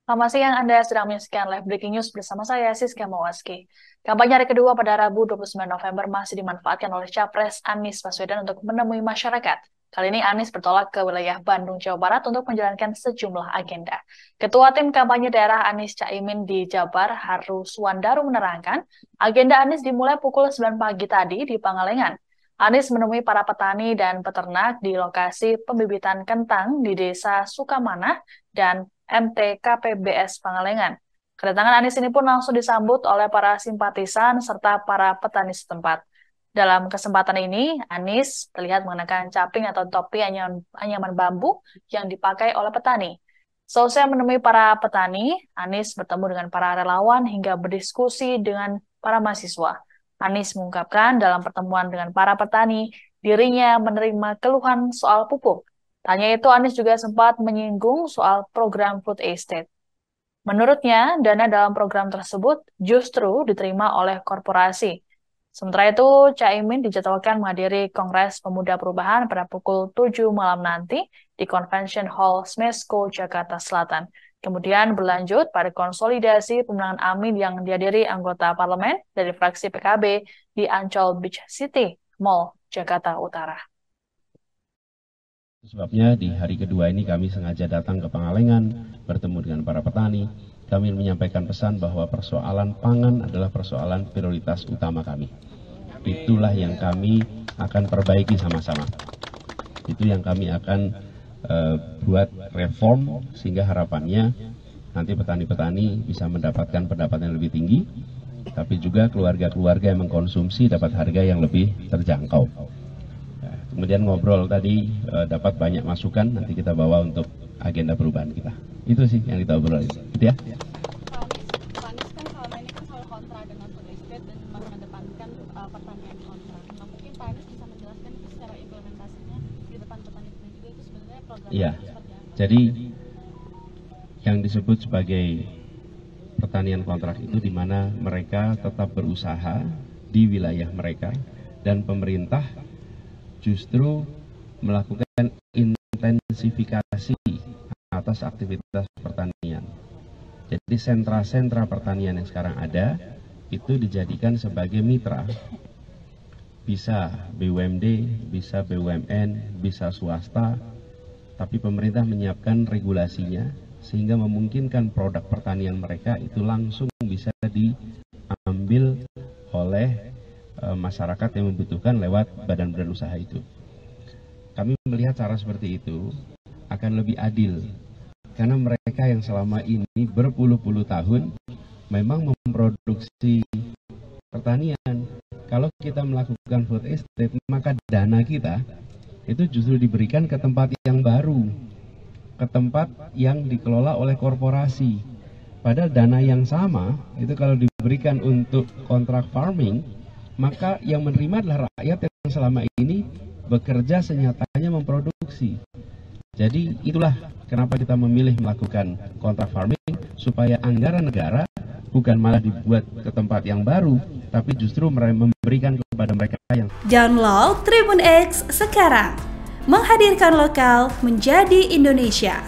Selamat siang, Anda sedang menyaksikan live breaking news bersama saya, Siska Mawaski. Kampanye hari kedua pada Rabu 29 November masih dimanfaatkan oleh Capres Anies Baswedan untuk menemui masyarakat. Kali ini Anies bertolak ke wilayah Bandung, Jawa Barat untuk menjalankan sejumlah agenda. Ketua Tim Kampanye Daerah Anies Caimin di Jabar, Haru Suwandaru menerangkan, agenda Anies dimulai pukul 9 pagi tadi di Pangalengan. Anies menemui para petani dan peternak di lokasi pembibitan kentang di Desa Sukamanah dan MTKPBS Pangalengan. Kedatangan Anies ini pun langsung disambut oleh para simpatisan serta para petani setempat. Dalam kesempatan ini, Anies terlihat mengenakan caping atau topi anyaman bambu yang dipakai oleh petani. Selesai menemui para petani, Anies bertemu dengan para relawan hingga berdiskusi dengan para mahasiswa. Anies mengungkapkan dalam pertemuan dengan para petani, dirinya menerima keluhan soal pupuk. Tanya itu, Anies juga sempat menyinggung soal program food estate. Menurutnya, dana dalam program tersebut justru diterima oleh korporasi. Sementara itu, Caimin dijadwalkan menghadiri Kongres Pemuda Perubahan pada pukul 7 malam nanti di Convention Hall Smesco, Jakarta Selatan. Kemudian berlanjut pada konsolidasi pemenangan Amin yang dihadiri anggota parlemen dari fraksi PKB di Ancol Beach City Mall, Jakarta Utara. Sebabnya di hari kedua ini kami sengaja datang ke Pangalengan, bertemu dengan para petani. Kami menyampaikan pesan bahwa persoalan pangan adalah persoalan prioritas utama kami. Itulah yang kami akan perbaiki sama-sama. Itu yang kami akan buat reform sehingga harapannya nanti petani-petani bisa mendapatkan pendapatan yang lebih tinggi, tapi juga keluarga-keluarga yang mengkonsumsi dapat harga yang lebih terjangkau. Kemudian ngobrol tadi dapat banyak masukan, nanti kita bawa untuk agenda perubahan kita. Itu sih yang kita obrolin, gitu ya. Pak Anies kan selama ini kan selalu kontra dengan food estate dan mengedepankan pertanian kontra. Nah, mungkin Pak Anies bisa menjelaskan itu secara implementasinya di depan petani-petani juga itu sebenarnya programnya seperti apa? Jadi yang disebut sebagai pertanian kontrak itu di mana mereka tetap berusaha di wilayah mereka dan pemerintah justru melakukan intensifikasi atas aktivitas pertanian. Jadi sentra-sentra pertanian yang sekarang ada itu dijadikan sebagai mitra. Bisa BUMD, bisa BUMN, bisa swasta, tapi pemerintah menyiapkan regulasinya sehingga memungkinkan produk pertanian mereka itu langsung bisa diambil oleh masyarakat yang membutuhkan lewat badan-badan usaha itu. Kami melihat cara seperti itu akan lebih adil karena mereka yang selama ini berpuluh-puluh tahun memang memproduksi pertanian. Kalau kita melakukan food estate, maka dana kita itu justru diberikan ke tempat yang baru, ke tempat yang dikelola oleh korporasi. Padahal dana yang sama itu kalau diberikan untuk kontrak farming, maka yang menerima adalah rakyat yang selama ini bekerja senyatanya memproduksi. Jadi itulah kenapa kita memilih melakukan kontrak farming, supaya anggaran negara bukan malah dibuat ke tempat yang baru, tapi justru memberikan kepada mereka yang... Download Tribun X sekarang, menghadirkan lokal menjadi Indonesia.